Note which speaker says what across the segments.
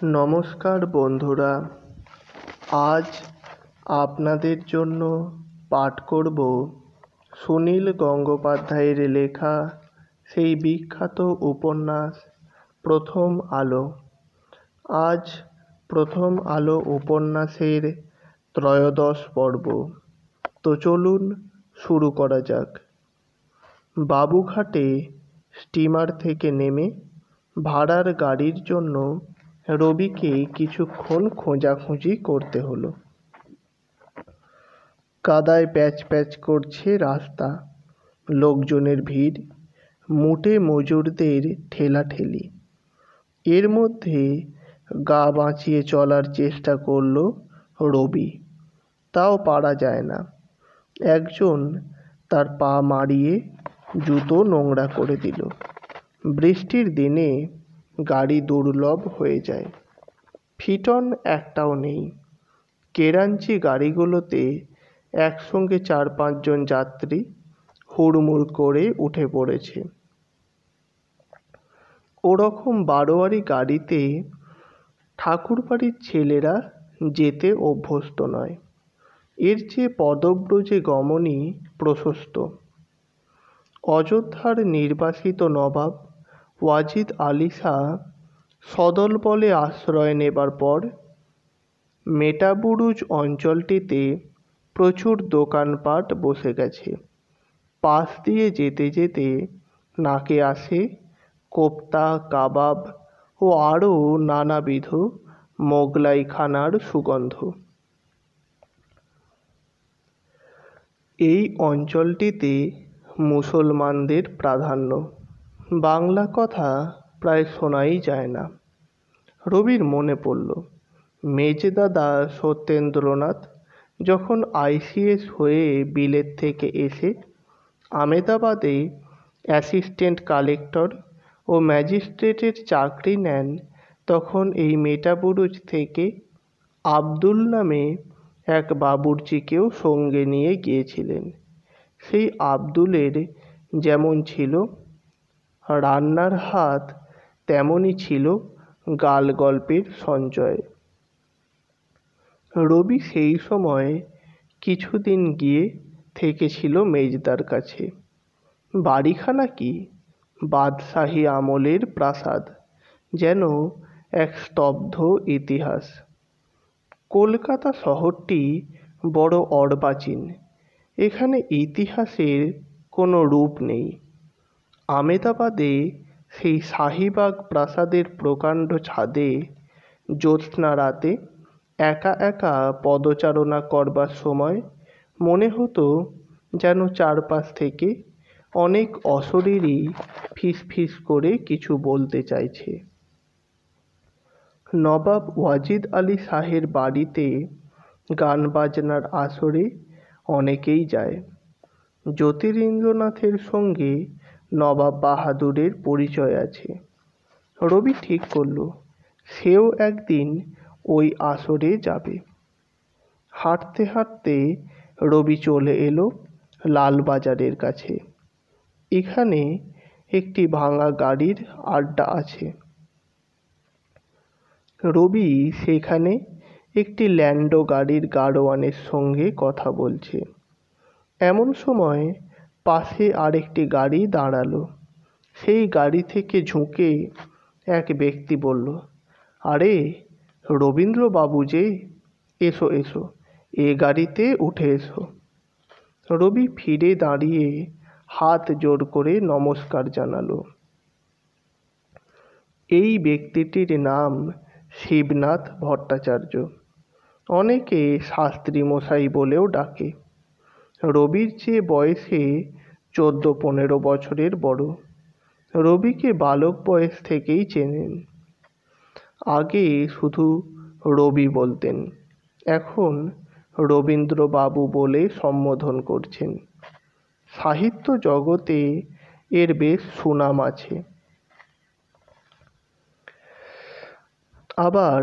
Speaker 1: নমস্কার বন্ধুরা, আজ আপনাদের জন্য পাঠ করব সুনীল গঙ্গোপাধ্যায়ের লেখা সেই বিখ্যাত উপন্যাস প্রথম আলো। আজ প্রথম আলো উপন্যাসের ত্রয়োদশ পর্ব। তো চলুন শুরু করা যাক। বাবুঘাটে স্টিমার থেকে নেমে ভাড়ার গাড়ির জন্য রবিকে কিছুক্ষণ খোঁজাখুঁজি করতে হলো। কাদায় প্যাচ প্যাচ করছে রাস্তা, লোকজনের ভিড়, মুটে মজুরদের ঠেলাঠেলি। এর মধ্যে গা বাঁচিয়ে চলার চেষ্টা করল রবি, তাও পারা যায় না। একজন তার পা মারিয়ে জুতো নোংরা করে দিল। বৃষ্টির দিনে গাড়ি দুর্লভ হয়ে যায়, ফিটন একটাও নেই। কেরাঞ্চি গাড়িগুলোতে একসঙ্গে 4-5 জন যাত্রী হুড়মুড় করে উঠে পড়েছে। ওরকম বারোয়ারি গাড়িতে ঠাকুরবাড়ির ছেলেরা যেতে অভ্যস্ত নয়। এর চেয়ে পদব্রজে গমনই প্রশস্ত। অযোধ্যার নির্বাসিত নবাব ওয়াজিদ আলী শাহ সদলবলে আশ্রয় নেবার পর মেটাবুরুজ অঞ্চলটিতে প্রচুর দোকানপাট বসে গেছে। পাশ দিয়ে যেতে যেতে নাকে আসে কোপ্তা, কাবাব ও আরও নানাবিধ মোগলাই খানার সুগন্ধ। এই অঞ্চলটিতে মুসলমানদের প্রাধান্য। বাংলা কথা প্রায় শোনাই যায় না। রবির মনে পড়ল, মেজদাদা সত্যেন্দ্রনাথ যখন ICS হয়ে বিলেত থেকে এসে আমেদাবাদে অ্যাসিস্ট্যান্ট কালেক্টর ও ম্যাজিস্ট্রেটের চাকরি নেন, তখন এই মেটাবুরুজ থেকে আব্দুল নামে এক বাবুর্চিকেও সঙ্গে নিয়ে গিয়েছিলেন। সেই আব্দুলের যেমন ছিল রান্নার হাত, তেমনই ছিল গাল গল্পের সঞ্চয়। রবি সেই সময় কিছুদিন গিয়ে থেকেছিল মেজদার কাছে। বাড়িখানা কি, বাদশাহী আমলের প্রাসাদ, যেন এক স্তব্ধ ইতিহাস। কলকাতা শহরটি বড় অর্বাচীন, এখানে ইতিহাসের কোনো রূপ নেই। আমেদাবাদে সেই শাহীবাগ প্রাসাদের প্রকাণ্ড ছাদে জ্যোৎস্না রাতে একা একা পদচারণা করবার সময় মনে হতো যেন চারপাশ থেকে অনেক অশরীরী ফিস ফিস করে কিছু বলতে চাইছে। নবাব ওয়াজিদ আলী শাহের বাড়িতে গান বাজনার আসরে অনেকেই যায়। জ্যোতিরিন্দ্রনাথের সঙ্গে নবাব বাহাদুরের পরিচয় আছে। রবি ঠিক করল সেও একদিন ওই আসরে যাবে। হাঁটতে হাঁটতে রবি চলে এলো লালবাজারের কাছে। এখানে একটি ভাঙা গাড়ির আড্ডা আছে। রবি সেখানে একটি ল্যান্ডো গাড়ির গাড়োয়ানের সঙ্গে কথা বলছে। এমন সময় পাশে আরেকটি গাড়ি দাঁড়ালো। সেই গাড়ি থেকে ঝুঁকে এক ব্যক্তি বলল, আরে রবীন্দ্রবাবু যে, এসো এসো, এ গাড়িতে উঠে এসো। রবি ফিরে দাঁড়িয়ে হাত জোর করে নমস্কার জানালো। এই ব্যক্তিটির নাম শিবনাথ ভট্টাচার্য, অনেকে শাস্ত্রী মশাই বলেও ডাকে। রবির চেয়ে বয়সে 14-15 বছরের বড়। রবিকে বালক বয়স থেকেই চেনেন। আগে শুধু রবি বলতেন, এখন রবীন্দ্রবাবু বলে সম্বোধন করছেন। সাহিত্য জগতে এর বেশ সুনাম আছে। আবার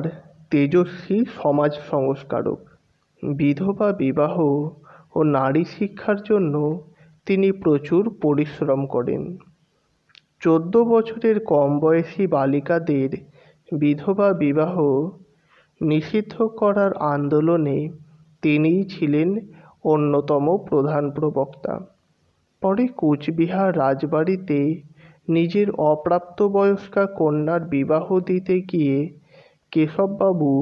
Speaker 1: তেজস্বী সমাজ সংস্কারক। বিধবা বিবাহ ও নারী শিক্ষার জন্য তিনি প্রচুর পরিশ্রম করেন। 14 বছরের কম বয়সী বালিকাদের বিধবা বিবাহ নিষিদ্ধ করার আন্দোলনে তিনিই ছিলেন অন্যতম প্রধান প্রবক্তা। পরে কোচবিহার রাজবাড়িতে নিজের অপ্রাপ্তবয়স্কা কন্যার বিবাহ দিতে গিয়ে কেশববাবু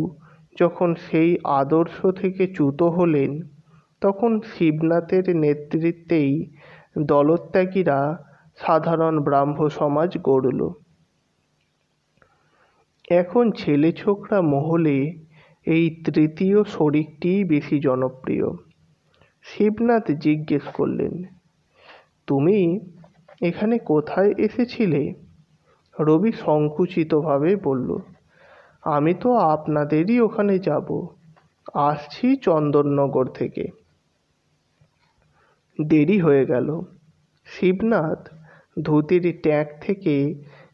Speaker 1: যখন সেই আদর্শ থেকে চ্যুত হলেন, তখন শিবনাথের নেতৃত্বেই দলত্যাগীরা সাধারণ ব্রাহ্ম সমাজ গড়ল। এখন ছেলে ছোকরা মহলে এই তৃতীয় শরিকটিই বেশি জনপ্রিয়। শিবনাথ জিজ্ঞেস করলেন, তুমি এখানে কোথায় এসেছিলে? রবি সংকুচিতভাবে বলল, আমি তো আপনাদেরই ওখানে যাব, আসছি চন্দননগর থেকে। দেরি হয়ে গেল। শিবনাথ ধুতির ট্যাগ থেকে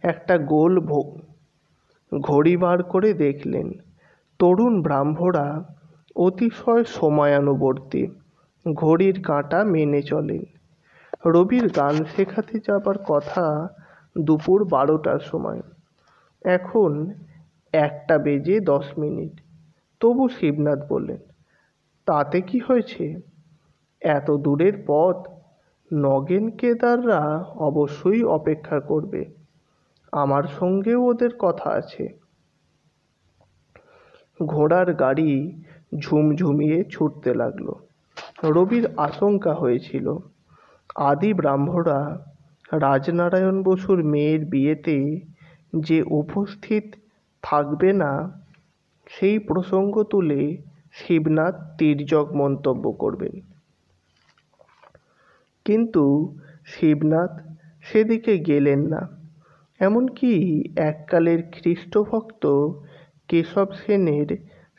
Speaker 1: একটা গোল ঘড়ি বার করে দেখলেন। তরুণ ব্রাহ্মরা অতিশয় সময়ানুবর্তী, ঘড়ির কাঁটা মেনে চলেন। রবির গান শেখাতে যাবার কথা দুপুর 12টার সময়, এখন 1:10। তবু শিবনাথ বললেন, তাতে কি হয়েছে, এত দূরের পথ, নগেন কেদাররা অবশ্যই অপেক্ষা করবে, আমার সঙ্গেও ওদের কথা আছে। ঘোড়ার গাড়ি ঝুমঝুমিয়ে ছুটতে লাগলো। রবির আশঙ্কা হয়েছিল, আদি ব্রাহ্মরা রাজনারায়ণ বসুর মেয়ের বিয়েতে যে উপস্থিত থাকবে না, সেই প্রসঙ্গ তুলে শিবনাথ তির্যক মন্তব্য করবেন। কিন্তু শিবনাথ সেদিকে গেলেন না। এমনকি এককালের খ্রিস্টভক্ত কেশব সেনের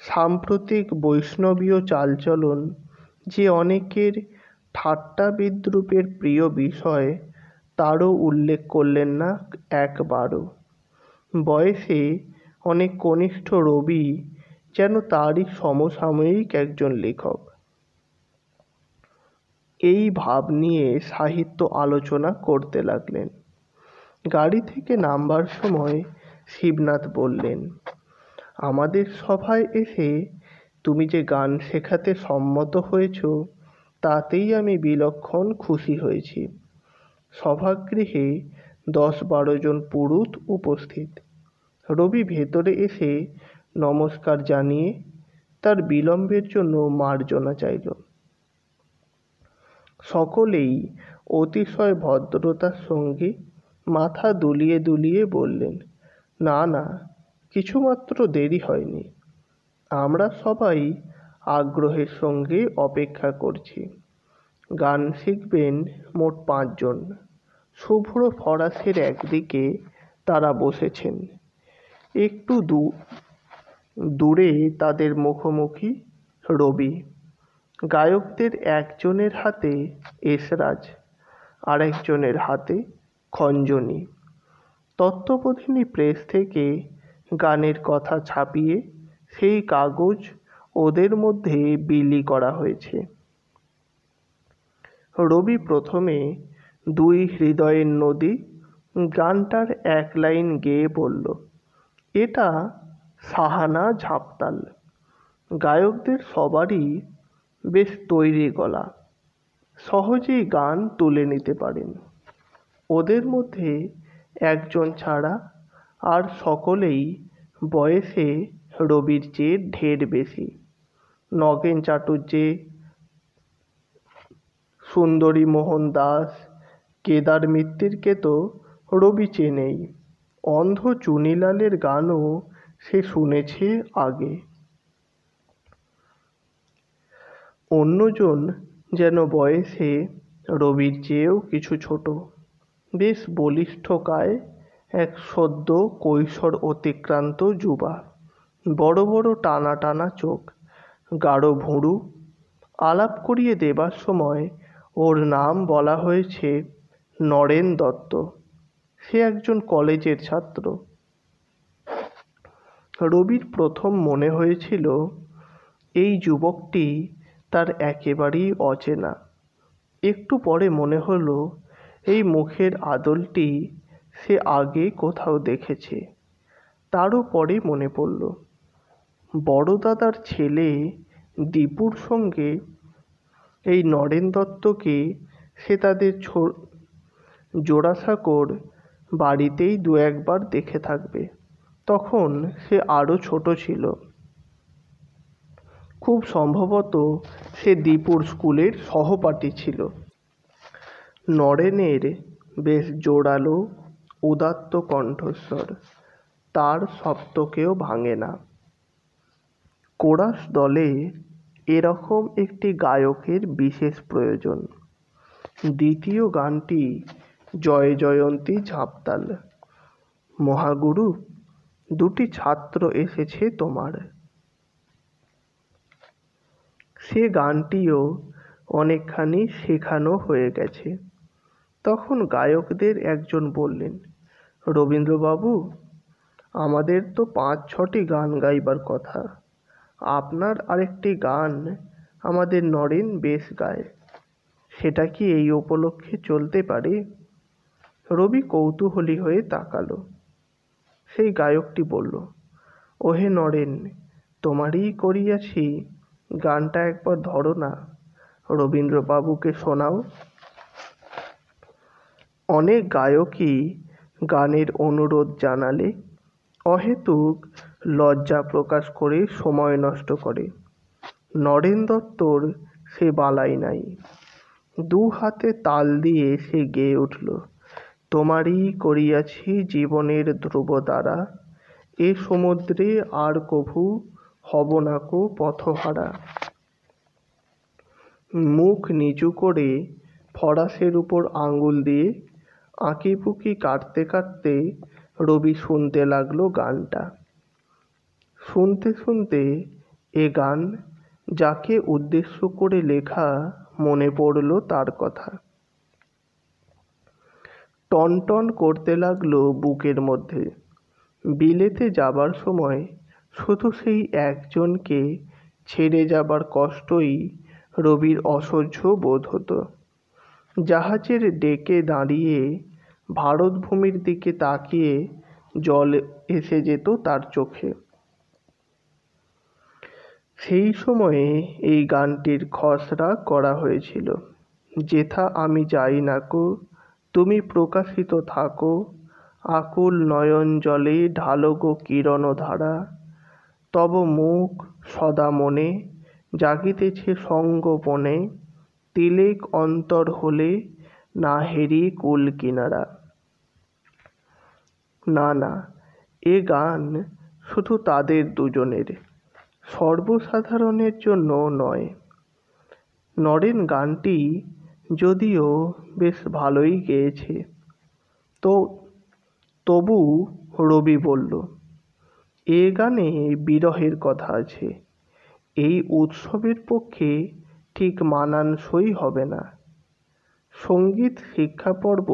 Speaker 1: সাম্প্রতিক বৈষ্ণবীয় চালচলন যে অনেকের ঠাট্টা বিদ্রূপের প্রিয় বিষয়, তারও উল্লেখ করলেন না একবারও। বয়সে অনেক কনিষ্ঠ রবি যেন তারই সমসাময়িক একজন লেখক। এই ভাব নিয়ে সাহিত্য আলোচনা করতে লাগলেন। গাড়ি থেকে নামবার সময় শিবনাথ বললেন, আমাদের সভায় এসে তুমি যে গান শেখাতে সম্মত হয়েছ, তাতেই আমি বিলক্ষণ খুশি হয়েছি। সভাগৃহে 10-12 জন পুরুত উপস্থিত। রবি ভেতরে এসে নমস্কার জানিয়ে তার বিলম্বের জন্য মার্জনা চাইল। সকলেই অতিশয় ভদ্রতার সঙ্গে মাথা দুলিয়ে দুলিয়ে বললেন, না না, কিছুমাত্র দেরি হয়নি, আমরা সবাই আগ্রহের সঙ্গে অপেক্ষা করছি। গান শিখবেন মোট 5 জন। শুভ্র ফরাসের একদিকে তারা বসেছেন। একটু দূরে তাদের মুখোমুখি রবি। গায়কদের একজনের হাতে এসরাজ, আরেকজনের হাতে খঞ্জনি। তত্ত্ববোধিনী প্রেস থেকে গানের কথা ছাপিয়ে সেই কাগজ ওদের মধ্যে বিলি করা হয়েছে। রবি প্রথমে 2 হৃদয়ের নদী গানটার 1 লাইন গেয়ে বলল, এটা সাহানা ঝাপতাল। গায়কদের সবারই বেশ তৈরি গলা, সহজেই গান তুলে নিতে পারেন। ওদের মধ্যে একজন ছাড়া আর সকলেই বয়সে রবির চেয়ে ঢের বেশি। নগেন চাটুর্যে, সুন্দরী মোহন দাস, কেদার মিত্তিরকে তো রবি চেনেই। অন্ধ চুনিলালের গানও সে শুনেছে আগে। অন্যজন যেন বয়সে রবির চেয়েও কিছু ছোট, বেশ বলিষ্ঠকায় এক সদ্য কৈশোর অতিক্রান্ত যুবা। বড় বড় টানা টানা চোখ, গাঢ় ভুরু। আলাপ করিয়ে দেবার সময় ওর নাম বলা হয়েছে নরেন দত্ত। সে একজন কলেজের ছাত্র। রবির প্রথম মনে হয়েছিল এই যুবকটি তার একেবারেই অচেনা। একটু পরে মনে হলো এই মুখের আদলটি সে আগে কোথাও দেখেছে। তারও পরে মনে পড়ল বড় দাদার ছেলে দীপুর সঙ্গে এই নরেন দত্তকে সে তাদের জোড়াসাঁকোর বাড়িতেই দু একবার দেখে থাকবে। তখন সে আরও ছোট ছিল। খুব সম্ভবত সে দীপুর স্কুলের সহপাঠী ছিল। নরেনের বেশ জোরালো উদাত্ত কণ্ঠস্বর, তার সপ্তকেও ভাঙে না। কোরাস দলে এরকম একটি গায়কের বিশেষ প্রয়োজন। দ্বিতীয় গানটি জয় জয়ন্তী ঝাঁপতাল। মহাগুরু, দুটি ছাত্র এসেছে তোমার। সে গানটিও অনেকখানি শেখানো হয়ে গেছে। তখন গায়কদের একজন বললেন, রবীন্দ্রবাবু, আমাদের তো ৫-৬টি গান গাইবার কথা। আপনার আরেকটি গান আমাদের নরেন বেশ গায়, সেটা কি এই উপলক্ষে চলতে পারে? রবি কৌতূহলী হয়ে তাকালো। সেই গায়কটি বলল, ওহে নরেন, তোমারই করিয়াছি, গানটা একবার ধরো না, রবীন্দ্রবাবুকে শোনাও। অনেক গায়কই গানের অনুরোধ জানালে অহেতুক লজ্জা প্রকাশ করে সময় নষ্ট করে। নরেন দত্তর সে বালাই নাই। দু হাতে তাল দিয়ে সে গেয়ে উঠল, তোমারই করিয়াছি জীবনের ধ্রুব দ্বারা, এ সমুদ্রে আর কভু হব নাকো পথহারা। মুখ নিচু করে ফরাসের উপর আঙুল দিয়ে আঁকিপুকি কাটতে কাটতে রবি শুনতে লাগলো গানটা। শুনতে শুনতে এ গান যাকে উদ্দেশ্য করে লেখা মনে পড়ল তার কথা। টনটন করতে লাগলো বুকের মধ্যে। বিলেতে যাবার সময় শুধু সেই একজনকে ছেড়ে যাবার কষ্টই রবির অসহ্য বোধ হতো। জাহাজের ডেকে দাঁড়িয়ে ভারতভূমির দিকে তাকিয়ে জল এসে যেত তার চোখে। সেই সময়ে এই গানটির খসড়া করা হয়েছিল। যেথা আমি যাই নাকো, তুমি প্রকাশিত থাকো, আকুল নয়ন জলে ঢালো গো কিরণ ধারা, তব মুখ সদা মনে জাগিতেছে সঙ্গোপনে, তিলেক অন্তর হলে না হেরি কুল কিনারা। না না, এ গান শুধু তাদের দুজনের, সর্বসাধারণের জন্য নয়। নরেন গানটি যদিও বেশ ভালোই গেয়েছে, তবু রবি বলল, এ গানে বিরহের কথা আছে, এই উৎসবের পক্ষে ঠিক মানানসই হবে না। সঙ্গীত শিক্ষা পর্ব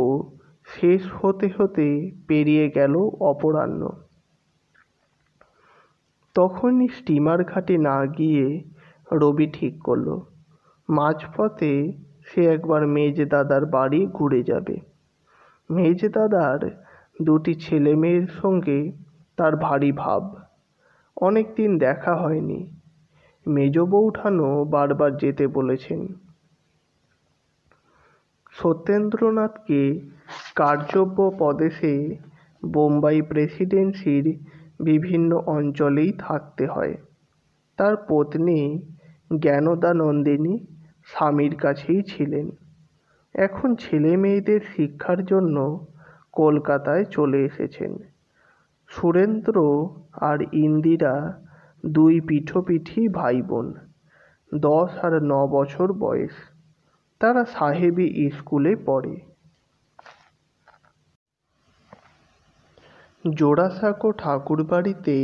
Speaker 1: শেষ হতে হতে পেরিয়ে গেল অপরাহ্ন। তখনই স্টিমার ঘাটে না গিয়ে রবি ঠিক করল মাঝপথে সে একবার মেজদাদার বাড়ি ঘুরে যাবে। মেজদাদার দুটি ছেলে মেয়ের সঙ্গে তার ভারী ভাব। অনেক দিন দেখা হয়নি। মেজ বৌঠানও বারবার যেতে বলেছেন। সত্যেন্দ্রনাথকে কার্যব্য প্রদেশে বোম্বাই প্রেসিডেন্সির বিভিন্ন অঞ্চলেই থাকতে হয়। তার পত্নী জ্ঞানদানন্দিনী স্বামীর কাছেই ছিলেন। এখন ছেলে মেয়েদের শিক্ষার জন্য কলকাতায় চলে এসেছেন। সুরেন্দ্র আর ইন্দিরা দুই পিঠোপিঠি ভাই বোন, 10 আর 9 বছর বয়স। তারা সাহেবী স্কুলে পড়ে। জোড়াসাঁকো ঠাকুরবাড়িতে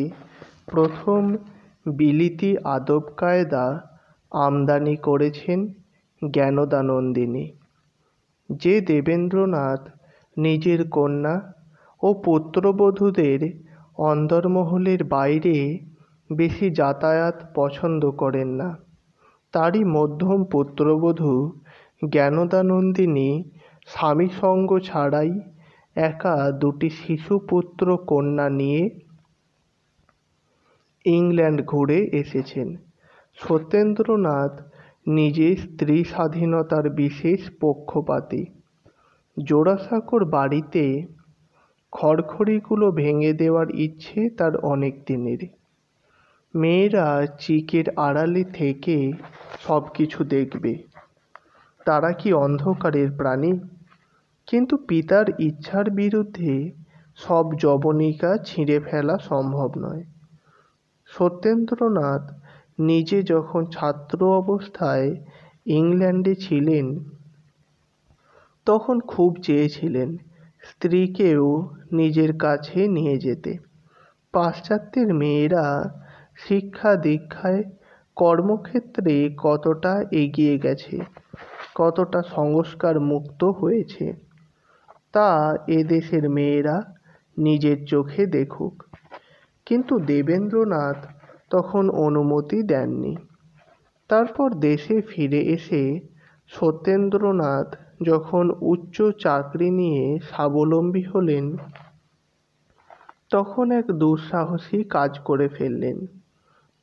Speaker 1: প্রথম বিলিতি আদব কায়দা আমদানি করেছেন জ্ঞানদানন্দিনী। যে দেবেন্দ্রনাথ নিজের কন্যা ও পুত্রবধূদের অন্দরমহলের বাইরে বেশি যাতায়াত পছন্দ করেন না, তারই মধ্যম পুত্রবধূ জ্ঞানদানন্দিনী স্বামীসঙ্গ ছাড়াই একা দুটি শিশুপুত্র কন্যা নিয়ে ইংল্যান্ড ঘুরে এসেছেন। সত্যেন্দ্রনাথ নিজে স্ত্রী স্বাধীনতার বিশেষ পক্ষপাতী। জোড়াসাঁকোর বাড়িতে খড়খড়িগুলো ভেঙে দেওয়ার ইচ্ছে তার অনেক দিনের। মেয়েরা চিকের আড়ালে থেকে সব কিছু দেখবে, তারা কি অন্ধকারের প্রাণী? কিন্তু পিতার ইচ্ছার বিরুদ্ধে সব যবনিকা ছিঁড়ে ফেলা সম্ভব নয়। সত্যেন্দ্রনাথ নিজে যখন ছাত্র অবস্থায় ইংল্যান্ডে ছিলেন তখন খুব চেয়েছিলেন স্ত্রীকেও নিজের কাছে নিয়ে যেতে। পাশ্চাত্যের মেয়েরা শিক্ষা দীক্ষায় কর্মক্ষেত্রে কতটা এগিয়ে গেছে, কতটা সংস্কার মুক্ত হয়েছে, তা এদেশের মেয়েরা নিজের চোখে দেখুক। কিন্তু দেবেন্দ্রনাথ তখন অনুমতি দেননি। তারপর দেশে ফিরে এসে সত্যেন্দ্রনাথ যখন উচ্চ চাকরি নিয়ে স্বাবলম্বী হলেন তখন এক দুঃসাহসী কাজ করে ফেললেন।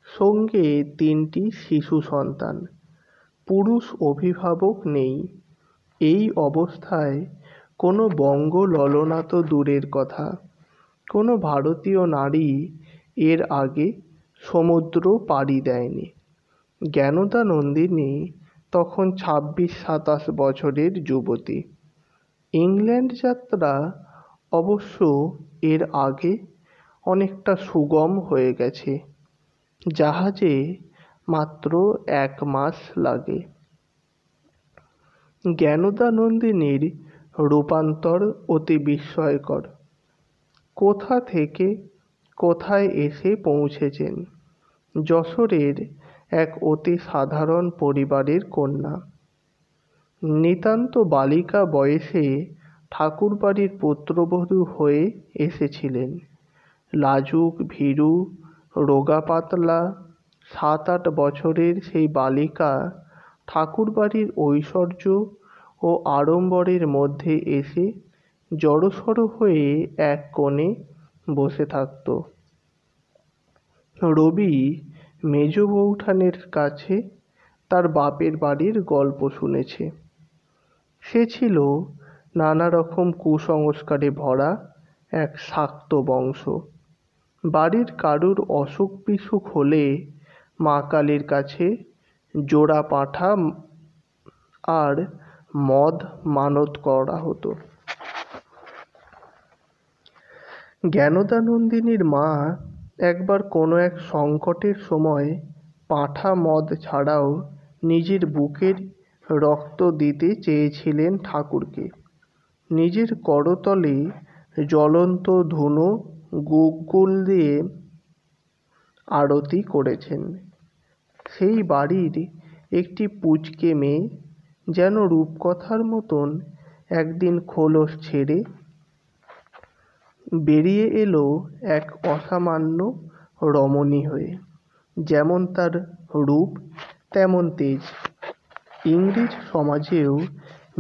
Speaker 1: সঙ্গে 3টি শিশু সন্তান। পুরুষ অভিভাবক নেই। এই অবস্থায় কোনো বঙ্গ ললনা তো দূরের কথা, কোনো ভারতীয় নারী এর আগে সমুদ্র পাড়ি দেয়নি। জ্ঞানদা নন্দিনী তখন 26-27 বছরের যুবতী। ইংল্যান্ড যাত্রা অবশ্য এর আগে অনেকটা সুগম হয়ে গেছে। জাহাজে মাত্র 1 মাস লাগে। জ্ঞানদা নন্দিনীর রূপান্তর অতি বিস্ময়কর। কোথা থেকে কোথায় এসে পৌঁছেছেন। যশোরের এক অতি সাধারণ পরিবারের কন্যা। নিতান্ত বালিকা বয়সে ঠাকুরবাড়ির পুত্রবধূ হয়ে এসেছিলেন। লাজুক ভীরু রোগা পাতলা 7-8 বছরের সেই বালিকা ঠাকুরবাড়ির ঐশ্বর্য ও আড়ম্বরের মধ্যে এসে জড়সড় হয়ে এক কোণে বসে থাকত। রবি মেজ বৌঠানের কাছে তার বাপের বাড়ির গল্প শুনেছে। সে ছিল নানা রকম কুসংস্কারে ভরা এক শাক্ত বংশ। বাড়ির কারুর অসুখ বিসুখ হলে মা কালীর কাছে জোড়া পাঁঠা আর মদ মানত করা হতো। জ্ঞানদা নন্দিনীর মা একবার কোনো এক সংকটের সময় পাঁঠা মদ ছাড়াও নিজের বুকের রক্ত দিতে চেয়েছিলেন ঠাকুরকে। নিজের করতলে জ্বলন্ত ধুনো গুগ্গুল দিয়ে আরতি করেছেন। সেই বাড়ির একটি পুচকে মেয়ে যেন রূপকথার মতন একদিন খোলস ছেড়ে বেরিয়ে এলো এক অসামান্য রমণী হয়ে। যেমন তার রূপ তেমন তেজ। ইংরেজ সমাজেও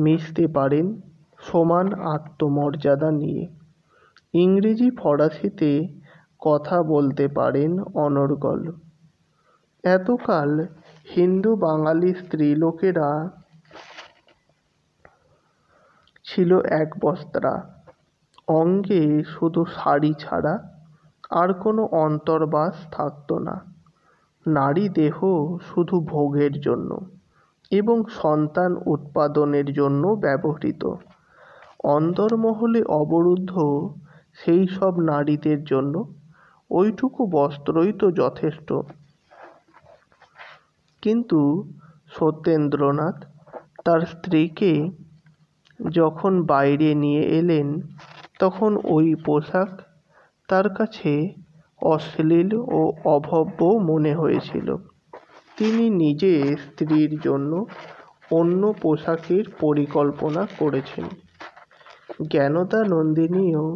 Speaker 1: মিশতে পারেন সমান আত্মমর্যাদা নিয়ে। ইংরেজি ফরাসিতে কথা বলতে পারেন অনর্গল। এতকাল হিন্দু বাঙালি স্ত্রীলোকেরা ছিল একবস্ত্রা। অঙ্গে শুধু শাড়ি ছাড়া আর কোনো অন্তর্বাস থাকত না। নারী দেহ শুধু ভোগের জন্য এবং সন্তান উৎপাদনের জন্য ব্যবহৃত। অন্দরমহলে অবরুদ্ধ সেই সব নারীদের জন্য ওইটুকু বস্ত্রই তো যথেষ্ট। কিন্তু সত্যেন্দ্রনাথ তার স্ত্রীকে যখন বাইরে নিয়ে এলেন তখন ওই পোশাক তার কাছে অশ্লীল ও অভব্য মনে হয়েছিল। তিনি নিজে স্ত্রীর জন্য অন্য পোশাকের পরিকল্পনা করেছেন। জ্ঞানদা নন্দিনীও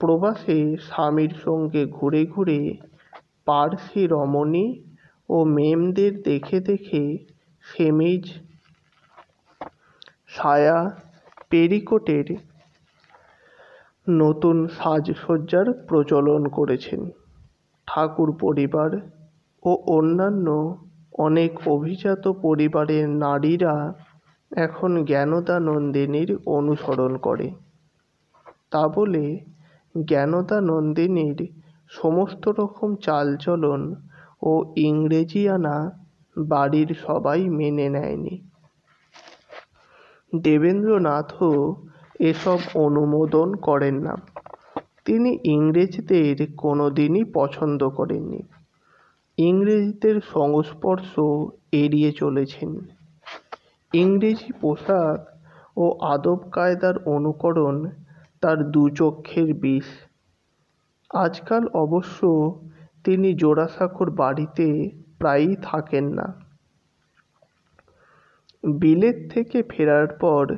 Speaker 1: প্রবাসে স্বামীর সঙ্গে ঘুরে ঘুরে পার্সি রমণী ও মেমদের দেখে দেখে সেমিজ সায়া পেরিকোটের নতুন সাজসজ্জার প্রচলন করেছেন। ঠাকুর পরিবার ও অন্যান্য অনেক অভিজাত পরিবারের নারীরা এখন জ্ঞানদা নন্দিনীর অনুসরণ করে। তা বলে জ্ঞানদা নন্দিনীর সমস্ত রকম চালচলন ও ইংরেজিয়ানা বাড়ির সবাই মেনে নেয়নি। দেবেন্দ্রনাথও এসব অনুমোদন করেন না। তিনি ইংরেজদের কোনোদিনই পছন্দ করেননি। ইংরেজদের সংস্পর্শ এড়িয়ে চলেছেন। ইংরেজি পোশাক ও আদব কায়দার অনুকরণ তার দুচক্ষের বিষ। আজকাল অবশ্য তিনি জোড়াসাঁকোর বাড়িতে প্রায়ই থাকেন না। বিলেত থেকে ফেরার পর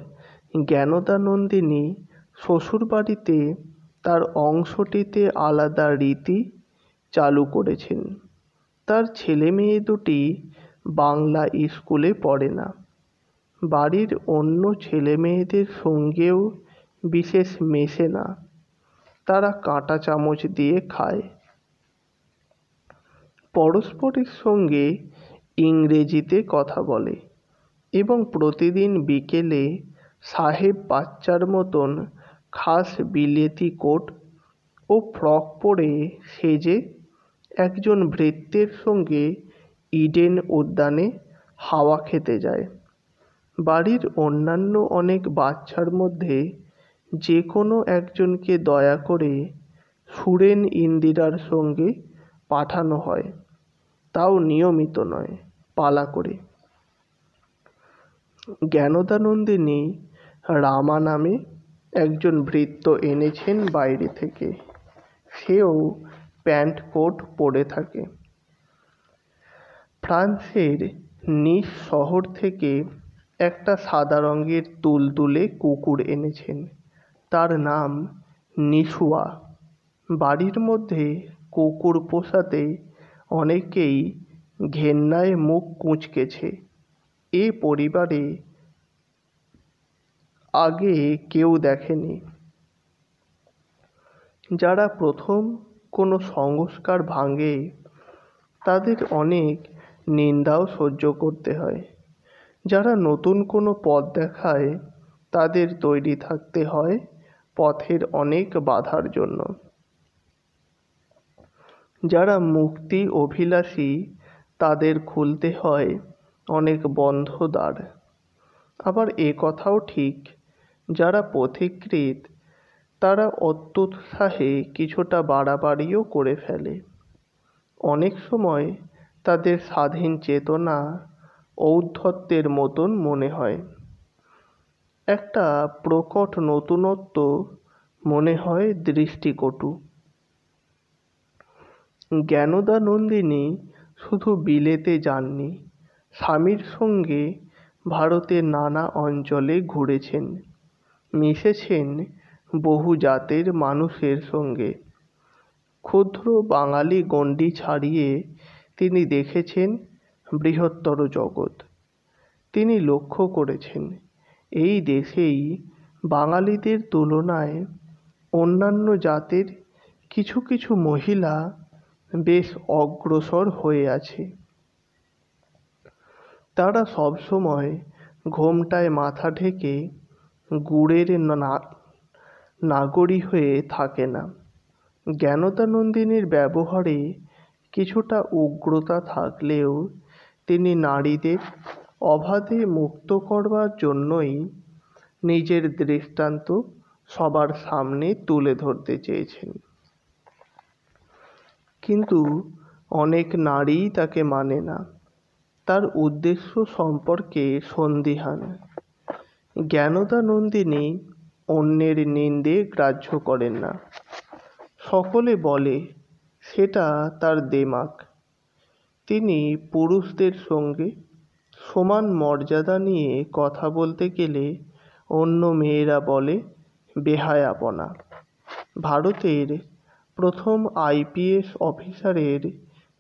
Speaker 1: জ্ঞানদা নন্দিনী শ্বশুরবাড়িতে তার অংশটিতে আলাদা রীতি চালু করেছেন। তার ছেলেমেয়ে দুটি বাংলা স্কুলে পড়ে না। বাড়ির অন্য ছেলেমেয়েদের সঙ্গেও বিশেষ মেশে না। তারা কাঁটা চামচ দিয়ে খায়। পরস্পরের সঙ্গে ইংরেজিতে কথা বলে এবং প্রতিদিন বিকেলে সাহেব বাচ্চার মতন খাস বিলেতি কোট ও ফ্রক পরে সেজে একজন ভৃত্যের সঙ্গে ইডেন উদ্যানে হাওয়া খেতে যায়। বাড়ির অন্যান্য অনেক বাচ্চার মধ্যে যে কোনো একজনকে দয়া করে সুরেন ইন্দিরার সঙ্গে পাঠানো হয়, তাও নিয়মিত নয়, পালা করে। জ্ঞানদা নন্দিনী রামা নামে একজন ভৃত্য এনেছেন বাইরে থেকে। সেও প্যান্ট কোট পরে থাকে। ফ্রান্সের নিস শহর থেকে একটা সাদা রঙের তুলতুলে কুকুর এনেছেন। তার নাম নিশুয়া। বাড়ির মধ্যে কুকুর পোষাতে অনেকেই ঘেন্নায় মুখ কুঁচকেছে। এ পরিবারে আগে কেউ দেখেনি। যারা প্রথম কোনো সংস্কার ভাঙে তাদের অনেক নিন্দাও সহ্য করতে হয়। যারা নতুন কোনো পথ দেখায় তাদের তৈরি থাকতে হয় পথের অনেক বাধার জন্য। যারা মুক্তি অভিলাষী তাদের খুলতে হয় অনেক বন্ধ দ্বার। আবার এ কথাও ঠিক, যারা পথিকৃৎ তারা অত্যুৎসাহে কিছুটা বাড়াবাড়িও করে ফেলে। অনেক সময় তাদের স্বাধীন চেতনা ঔদ্ধত্যের মতন মনে হয়। একটা প্রকট নতুনত্ব মনে হয় দৃষ্টিকটু। জ্ঞানদা নন্দিনী শুধু বিলেতে যাননি, স্বামীর সঙ্গে ভারতের নানা অঞ্চলে ঘুরেছেন, মিশেছেন বহু জাতের মানুষের সঙ্গে। ক্ষুদ্র বাঙালি গণ্ডি ছাড়িয়ে তিনি দেখেছেন বৃহত্তর জগৎ। তিনি লক্ষ্য করেছেন এই দেশেই বাঙালিদের তুলনায় অন্যান্য জাতের কিছু কিছু মহিলা বেশ অগ্রসর হয়ে আছে। তারা সবসময় ঘোমটায় মাথা ঢেকে গুড়ের নাগরী হয়ে থাকে না। জ্ঞানদা নন্দিনীর ব্যবহারে কিছুটা উগ্রতা থাকলেও তিনি নারীদের অবাধে মুক্ত করবার জন্যই নিজের দৃষ্টান্ত সবার সামনে তুলে ধরতে চেয়েছেন। কিন্তু অনেক নারীই তাকে মানে না, তার উদ্দেশ্য সম্পর্কে সন্দিহান। জ্ঞানদা নন্দিনী অন্যের নিন্দে গ্রাহ্য করেন না। সকলে বলে সেটা তার দেমাক। তিনি পুরুষদের সঙ্গে সমান মর্যাদা নিয়ে কথা বলতে গেলে অন্য মেয়েরা বলে বেহায়াপনা। ভারতের প্রথম আইপিএস অফিসারের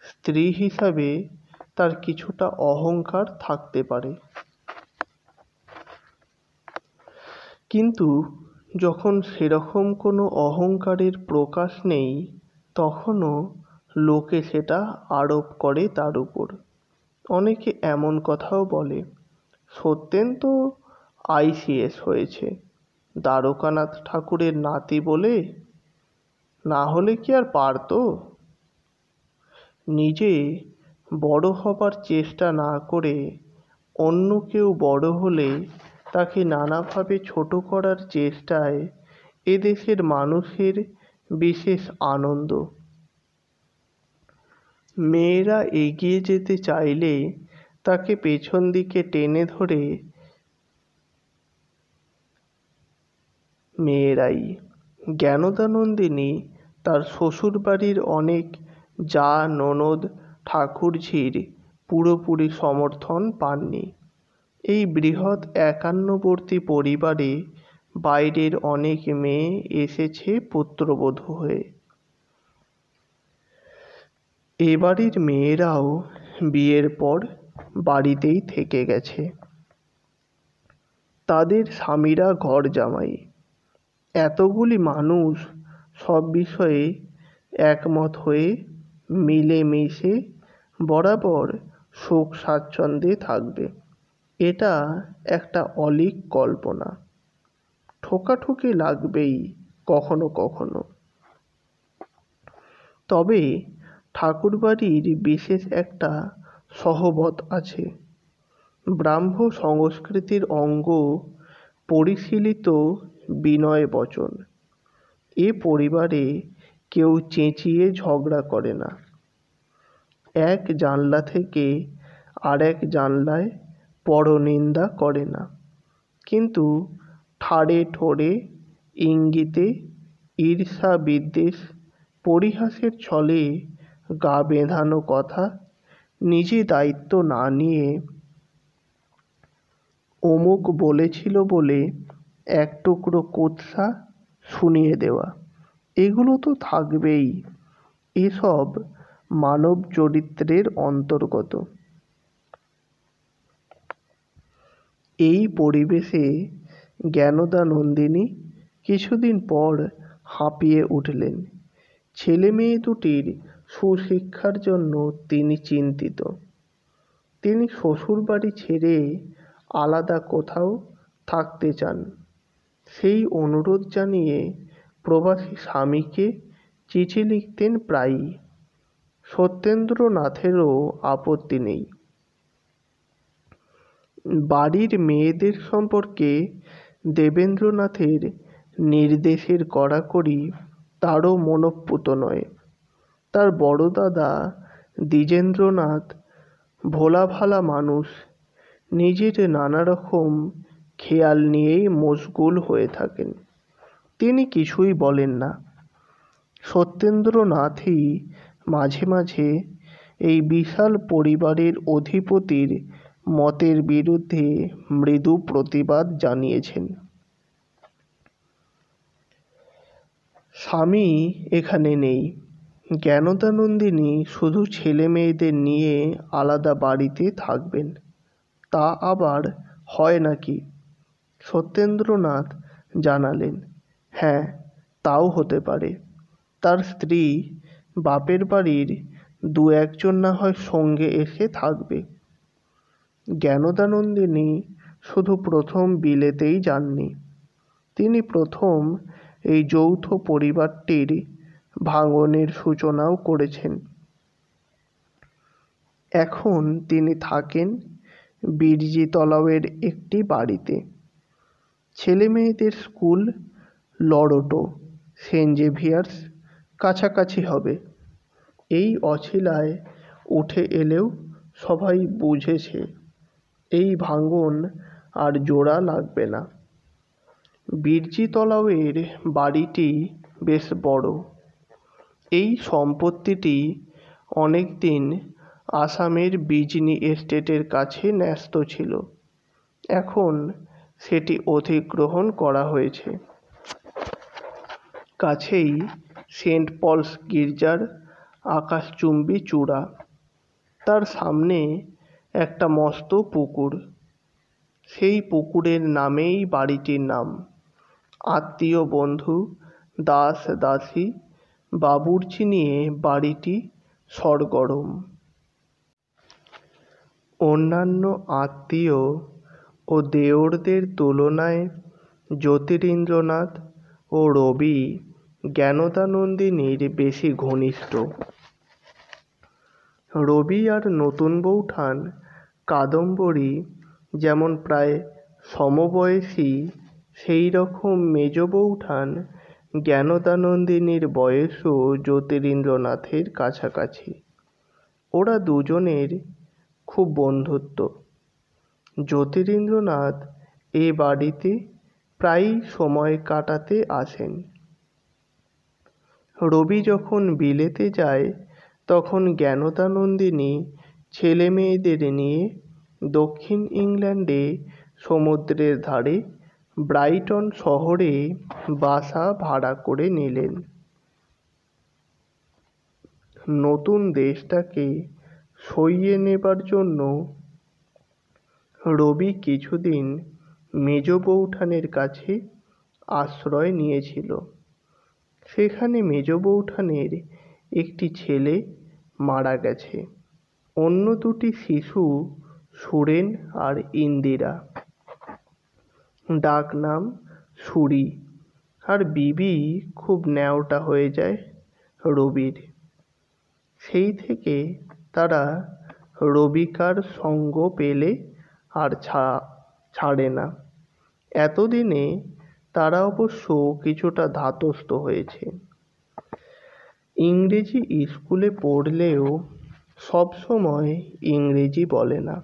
Speaker 1: স্ত্রী হিসাবে তার কিছুটা অহংকার থাকতে পারে। কিন্তু যখন সেরকম কোনো অহংকারের প্রকাশ নেই তখনও লোকে সেটা আরোপ করে তার উপর। অনেকে এমন কথাও বলে, সত্যেন তো ICS হয়েছে, দ্বারকানাথ ঠাকুরের নাতি বলে, না হলে কি আর পারতো? নিজে বড় হবার চেষ্টা না করে অন্য কেউ বড় হলে তাকে নানাভাবে ছোট করার চেষ্টায় এদেশের মানুষের বিশেষ আনন্দ। মেয়েরা এগিয়ে যেতে চাইলে তাকে পেছন দিকে টেনে ধরে মেয়েরাই। জ্ঞানদানন্দিনী তার শ্বশুরবাড়ির অনেক জা ননদ ঠাকুরঝির পুরোপুরি সমর্থন পাননি। এই বৃহৎ একান্নবর্তী পরিবারে বাইরের অনেক মেয়ে এসেছে পুত্রবধূ হয়ে। এ বাড়ির মেয়েরাও বিয়ের পর বাড়িতেই থেকে গেছে। তাদের স্বামীরা ঘর জামাই। এতগুলি মানুষ সব বিষয়ে একমত হয়ে মিলেমিশে বরাবর সুখ স্বাচ্ছন্দ্যে থাকবে, এটা একটা অলীক কল্পনা। ঠোকাঠুকি লাগবেই কখনো কখনো। তবে ঠাকুরবাড়ির বিশেষ একটা সহবত আছে। ব্রাহ্ম সংস্কৃতির অঙ্গ পরিশীলিত বিনয় বচন। এ পরিবারে কেউ চেঁচিয়ে ঝগড়া করে না। এক জানলা থেকে আরেক জানলায় পরনিন্দা করে না। কিন্তু ঠাড়ে ঠোড়ে, ইঙ্গিতে, ঈর্ষা বিদ্বেষ, পরিহাসের ছলে গা বেঁধানো কথা, নিজে দায়িত্ব না নিয়ে অমুক বলেছিল বলে এক টুকরো কুৎসা শুনিয়ে দেওয়া, এগুলো তো থাকবেই। এসব মানব চরিত্রের অন্তর্গত। এই পরিবেশে জ্ঞানদানন্দিনী কিছুদিন পর হাঁপিয়ে উঠলেন। ছেলে মেয়ে দুটির সুশিক্ষার জন্য তিনি চিন্তিত। তিনি শ্বশুরবাড়ি ছেড়ে আলাদা কোথাও থাকতে চান। সেই অনুরোধ জানিয়ে প্রবাসী স্বামীকে চিঠি লিখতেন প্রায়ই। সত্যেন্দ্রনাথেরও আপত্তি নেই। বাড়ির মেয়েদের সম্পর্কে দেবেন্দ্রনাথের নির্দেশের কড়াকড়ি তারও মনঃপূত নয়। তার বড় দাদা দ্বিজেন্দ্রনাথ ভোলাভালা মানুষ, নিজের নানা রকম খেয়াল নিয়েই মশগুল হয়ে থাকেন। তিনি কিছুই বলেন না। সত্যেন্দ্রনাথই মাঝে মাঝে এই বিশাল পরিবারের অধিপতির মতের বিরুদ্ধে মৃদু প্রতিবাদ জানিয়েছেন। স্বামী এখানে নেই। জ্ঞানদানন্দিনী শুধু ছেলে মেয়েদের নিয়ে আলাদা বাড়িতে থাকবেন। তা আবার হয় নাকি? সত্যেন্দ্রনাথ জানালেন, হ্যাঁ, তাও হতে পারে। তার স্ত্রী বাপের বাড়ির দু একজন না হয় সঙ্গে এসে থাকবে। জ্ঞানদানন্দিনী শুধু প্রথম বিলেতেই যাননি, তিনি প্রথম এই যৌথ পরিবারটির ভাঙনের সূচনাও করেছেন। এখন তিনি থাকেন বিরজিতলাওয়ের একটি বাড়িতে। ছেলে মেয়েদের স্কুল লরোটো, সেন্ট জেভিয়ার্স কাছাকাছি হবে। এই অছিলায় উঠে এলেও সবাই বুঝেছে এই ভাঙন আর জোড়া লাগবে না। বিরজিতলাওয়ের বাড়িটি বেশ বড়। এই সম্পত্তিটি অনেকদিন আসামের বিজনি এস্টেটের কাছে ন্যস্ত ছিল। এখন সেটি অধিগ্রহণ করা হয়েছে। কাছেই সেন্ট পলস গির্জার আকাশচুম্বী চূড়া। তার সামনে একটা মস্ত পুকুর। সেই পুকুরের নামেই বাড়িটির নাম। আত্মীয় বন্ধু, দাস দাসী, বাবুর্চি নিয়ে বাড়িটি সরগরম। অন্যান্য আত্মীয় ও দেওরদের তুলনায় জ্যোতিরিন্দ্রনাথ ও রবি জ্ঞানদানন্দিনীর বেশি ঘনিষ্ঠ। রবি আর নতুন বৌঠান কাদম্বরী যেমন প্রায় সমবয়সী, সেই রকম মেজ বৌঠান জ্ঞানদানন্দিনীর বয়সও জ্যোতিরিন্দ্রনাথের কাছাকাছি। ওরা দুজনের খুব বন্ধুত্ব। জ্যোতিরিন্দ্রনাথ এ বাড়িতে প্রায়ই সময় কাটাতে আসেন। রবি যখন বিলেতে যায় তখন জ্ঞানদানন্দিনী ছেলে মেয়েদের নিয়ে দক্ষিণ ইংল্যান্ডে সমুদ্রের ধারে ব্রাইটন শহরে বাসা ভাড়া করে নিলেন। নতুন দেশটাকে সইয়ে নেবার জন্য রবি কিছুদিন মেজ বৌঠানের কাছে আশ্রয় নিয়েছিল। সেখানে মেজ বৌঠানের একটি ছেলে মারা গেছে। অন্য দুটি শিশু সুরেন আর ইন্দিরা, ডাকনাম সুরি, আর বিবি খুব ন্যাওটা হয়ে যায় রবির। সেই থেকে তারা রবিকার সঙ্গ পেলে আর ছাড়ে না। এতদিনে তারা অবশ্য কিছুটা ধাতস্থ হয়েছে। ইংরেজি স্কুলে পড়লেও সবসময় ইংরেজি বলে না।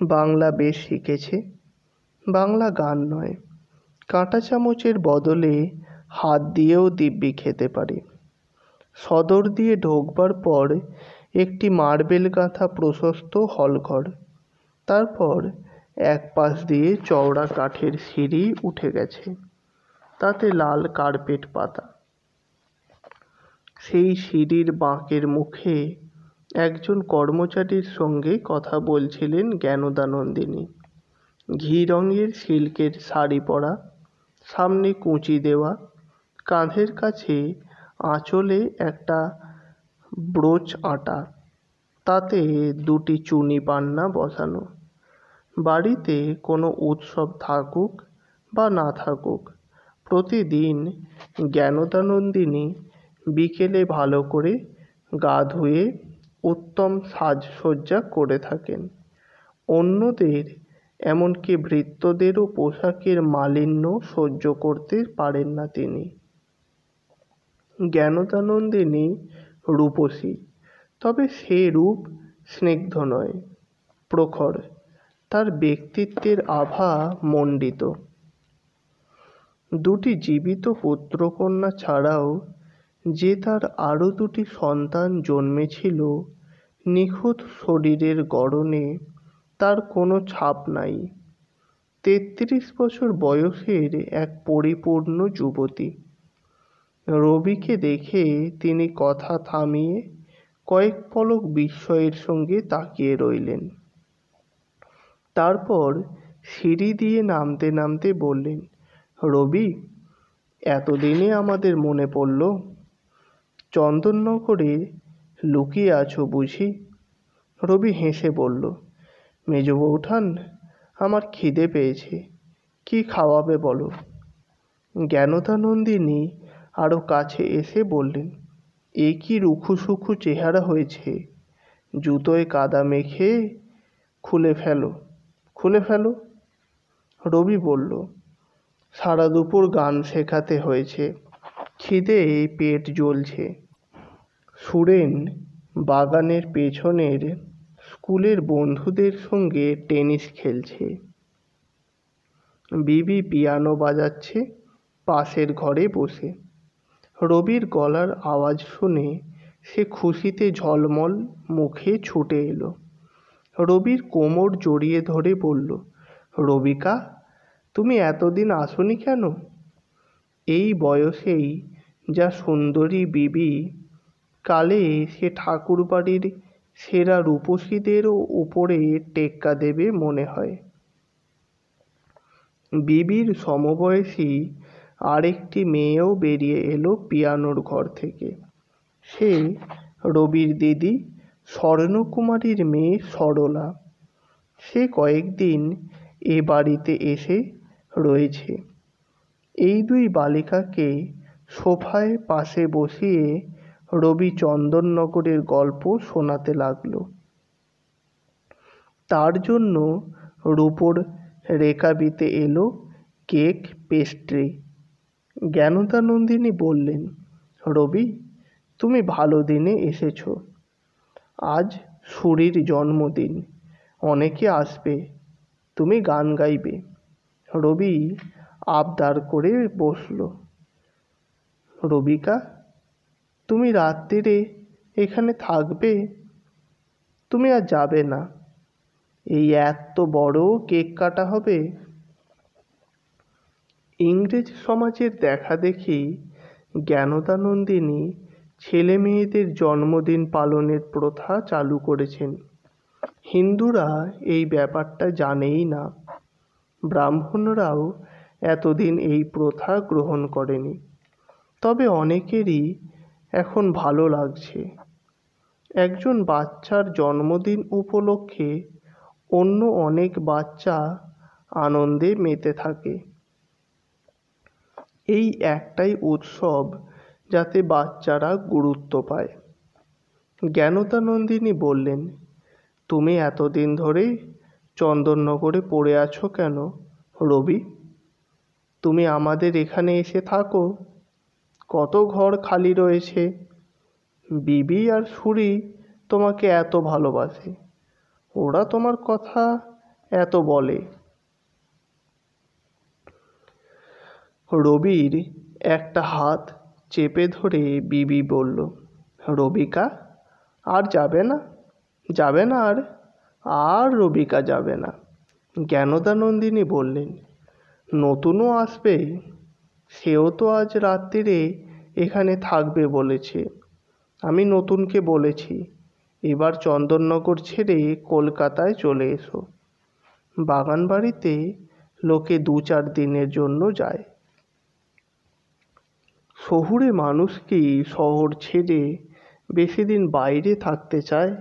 Speaker 1: বাংলা বেশ শিখেছে। বাংলা গান নয়, কাঁটা চামচের বদলে হাত দিয়েও দিব্যি খেতে পারে। সদর দিয়ে ঢোকবার পর একটি মার্বেল গাঁথা প্রশস্ত হলঘর, তারপর এক পাশ দিয়ে চওড়া কাঠের সিঁড়ি উঠে গেছে, তাতে লাল কার্পেট পাতা। সেই সিঁড়ির বাঁকের মুখে একজন কর্মচারীর সঙ্গে কথা বলছিলেন জ্ঞানদানন্দিনী। ঘি রঙের সিল্কের শাড়ি পরা, সামনে কুঁচি দেওয়া, কাঁধের কাছে আঁচলে একটা ব্রোচ আঁটা, তাতে দুটি চুনি পান্না বসানো। বাড়িতে কোনো উৎসব থাকুক বা না থাকুক, প্রতিদিন জ্ঞানদানন্দিনী বিকেলে ভালো করে গা ধুয়ে উত্তম সাজসজ্জা করে থাকেন। অন্যদের, এমনকি ভৃত্যদেরও পোশাকের মালিন্য সহ্য করতে পারেন না তিনি। জ্ঞানদানন্দিনী রূপসী, তবে সে রূপ স্নিগ্ধ নয়, প্রখর। তার ব্যক্তিত্বের আভা মণ্ডিত। দুটি জীবিত পুত্রকন্যা ছাড়াও যে তার আরও দুটি সন্তান জন্মেছিল, নিখুঁত শরীরের গড়নে তার কোনো ছাপ নাই। ৩৩ বছর বয়সের এক পরিপূর্ণ যুবতী। রবিকে দেখে তিনি কথা থামিয়ে কয়েক পলক বিস্ময়ের সঙ্গে তাকিয়ে রইলেন। তারপর সিঁড়ি দিয়ে নামতে নামতে বললেন, রবি, এতদিনে আমাদের মনে পড়ল। চন্দননগরে লুকিয়ে আছো বুঝি? রবি হেসে বলল, মেজ বৌঠান, আমার খিদে পেয়েছে, কি খাওয়াবে বলো? জ্ঞানদানন্দিনী আরও কাছে এসে বললেন, এ কি রুখুসুখু চেহারা হয়েছে? জুতোয় কাদা মেখে খুলে ফেলো, খুলে ফেলো। রবি বলল, সারা দুপুর গান শেখাতে হয়েছে, খিদে পেট জ্বলছে। সুরেন বাগানের পেছনের স্কুলের বন্ধুদের সঙ্গে টেনিস খেলছে। বিবি পিয়ানো বাজাচ্ছে পাশের ঘরে বসে। রবির গলার আওয়াজ শুনে সে খুশিতে ঝলমল মুখে ছুটে এলো। রবির কোমর জড়িয়ে ধরে বলল, রবিকা, তুমি এতদিন আসোনি কেন? এই বয়সেই যা সুন্দরী বিবি, কালে সে ঠাকুরবাড়ির সেরা রূপসীদেরও উপরে টেক্কা দেবে মনে হয়। বিবির সমবয়সী আরেকটি মেয়েও বেরিয়ে এলো পিয়ানোর ঘর থেকে। সে রবির দিদি স্বর্ণকুমারীর মেয়ে সরলা। সে কয়েকদিন এ বাড়িতে এসে রয়েছে। এই দুই বালিকাকে সোফায় পাশে বসিয়ে রবি চন্দননগরের গল্প শোনাতে লাগলো। তার জন্য রূপোর রেকাবিতে এলো কেক, পেস্ট্রি। জ্ঞানদানন্দিনী বললেন, রবি, তুমি ভালো দিনে এসেছ। আজ সুরির জন্মদিন, অনেকে আসবে, তুমি গান গাইবে। রবি আবদার করে বসল, রবিকা, তুমি রাত্রিরে এখানে থাকবে? তুমি আর যাবে না? এই এত বড় কেক কাটা হবে? ইংরেজ সমাজের দেখাদেখি জ্ঞানদানন্দিনী ছেলে মেয়েদের জন্মদিন পালনের প্রথা চালু করেছেন। হিন্দুরা এই ব্যাপারটা জানেই না। ব্রাহ্মণরাও এতদিন এই প্রথা গ্রহণ করেনি। তবে অনেকেরই এখন ভালো লাগছে। একজন বাচ্চার জন্মদিন উপলক্ষে অন্য অনেক বাচ্চা আনন্দে মেতে থাকে। এই একটাই উৎসব যাতে বাচ্চারা গুরুত্ব পায়। জ্ঞানদানন্দিনী বললেন, তুমি এতদিন ধরে চন্দননগরে পড়ে আছো কেন রবি? তুমি আমাদের এখানে এসে থাকো। কত ঘর খালি রয়েছে। বিবি আর সুরি তোমাকে এত ভালোবাসে, ওরা তোমার কথা এত বলে। রবির একটা হাত চেপে ধরে বিবি বলল, রবিকা, আর যাবে না? যাবে না? আর রবিকা যাবে না। জ্ঞানদানন্দিনী বললেন, নতুনও আসবে, সেও তো আজ রাত্রিরে এখানে থাকবে বলেছে। আমি নতুনকে বলেছি, এবার চন্দননগর ছেড়ে কলকাতায় চলে এসো। বাগান বাড়িতে লোকে 2-4 দিনের জন্য যায়। শহুরে মানুষ কি শহর ছেড়ে বেশি দিন বাইরে থাকতে চায়?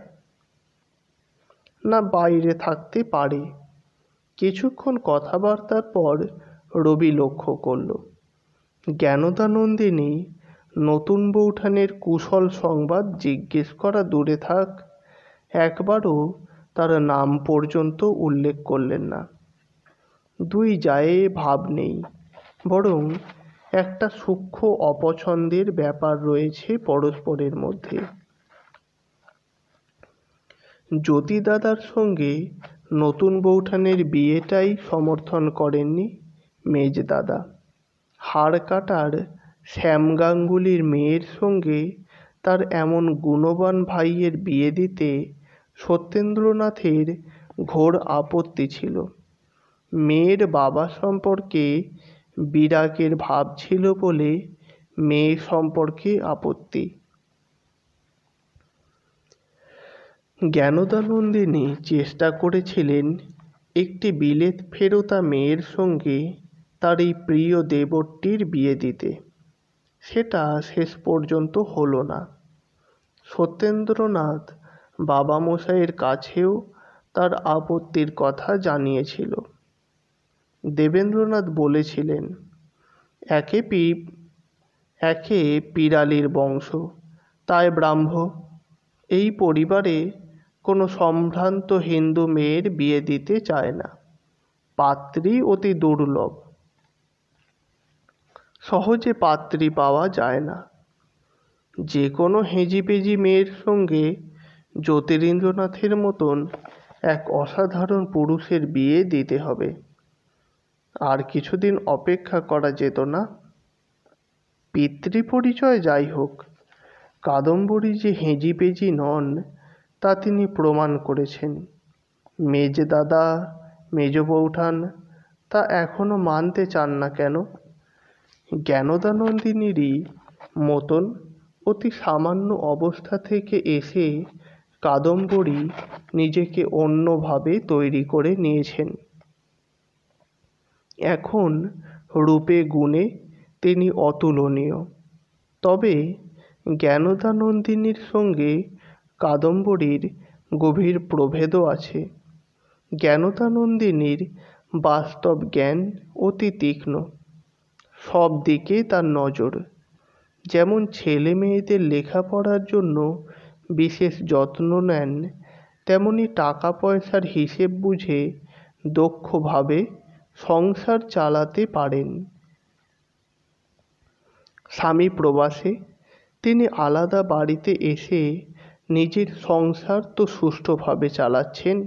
Speaker 1: না, বাইরে থাকতে পারে। কিছুক্ষণ কথাবার্তার পর রবি লক্ষ্য করল, জ্ঞানদানন্দিনী নতুন বৌঠানের কুশল সংবাদ জিজ্ঞেস করা দূরে থাক, একবারও তার নাম পর্যন্ত উল্লেখ করলেন না। দুই জায়ে ভাব নেই, বরং একটা সূক্ষ্ম অপছন্দের ব্যাপার রয়েছে পরস্পরের মধ্যে। জ্যোতি দাদার সঙ্গে নতুন বৌঠানের বিয়েটাই সমর্থন করেননি মেজ দাদা। হাড় কাটার শ্যাম গাঙ্গুলির মেয়ের সঙ্গে তার এমন গুণবান ভাইয়ের বিয়ে দিতে সত্যেন্দ্রনাথের ঘোর আপত্তি ছিল। মেয়ের বাবা সম্পর্কে বিরাগের ভাব ছিল বলে মেয়ে সম্পর্কে আপত্তি। জ্ঞানদানন্দিনী চেষ্টা করেছিলেন একটি বিলেত ফেরতা মেয়ের সঙ্গে তার এই প্রিয় দেবরটির বিয়ে দিতে। সেটা শেষ পর্যন্ত হলো না। সত্যেন্দ্রনাথ বাবামশাইয়ের কাছেও তার আপত্তির কথা জানিয়েছিল। দেবেন্দ্রনাথ বলেছিলেন, একে পিরালির বংশ, তাই ব্রাহ্ম। এই পরিবারে কোনো সম্ভ্রান্ত হিন্দু মেয়ের বিয়ে দিতে চায় না। পাত্রী অতি দুর্লভ, সহজে পাত্রী পাওয়া যায় না। যে কোনো হেজিপেজি মেয়ের সঙ্গে জ্যোতিরিন্দ্রনাথের মতন এক অসাধারণ পুরুষের বিয়ে দিতে হবে। আর কিছুদিন অপেক্ষা করা যেত না? পিতৃপরিচয় যাই হোক, কাদম্বরী যে হেজিপেজি নন তা তিনি প্রমাণ করেছেন। মেজ দাদা, মেজ বৌঠান তা এখনো মানতে চান না কেন? জ্ঞানদানন্দিনীরই মতন অতি সামান্য অবস্থা থেকে এসে কাদম্বরী নিজেকে অন্যভাবে তৈরি করে নিয়েছেন। এখন রূপে গুণে তিনি অতুলনীয়। তবে জ্ঞানদানন্দিনীর সঙ্গে কাদম্বরীর গভীর প্রভেদও আছে। জ্ঞানদানন্দিনীর বাস্তব জ্ঞান অতি তীক্ষ্ণ, সব দিকে তার নজর। যেমন ছেলে মেয়েদের লেখাপড়ার জন্য বিশেষ যত্ন নেন, তেমনি টাকা পয়সার হিসেব বুঝে দক্ষভাবে সংসার চালাতে পারেন। স্বামী প্রবাসে, তিনি আলাদা বাড়িতে এসে নিজের সংসার তো সুষ্ঠুভাবে চালাচ্ছেন,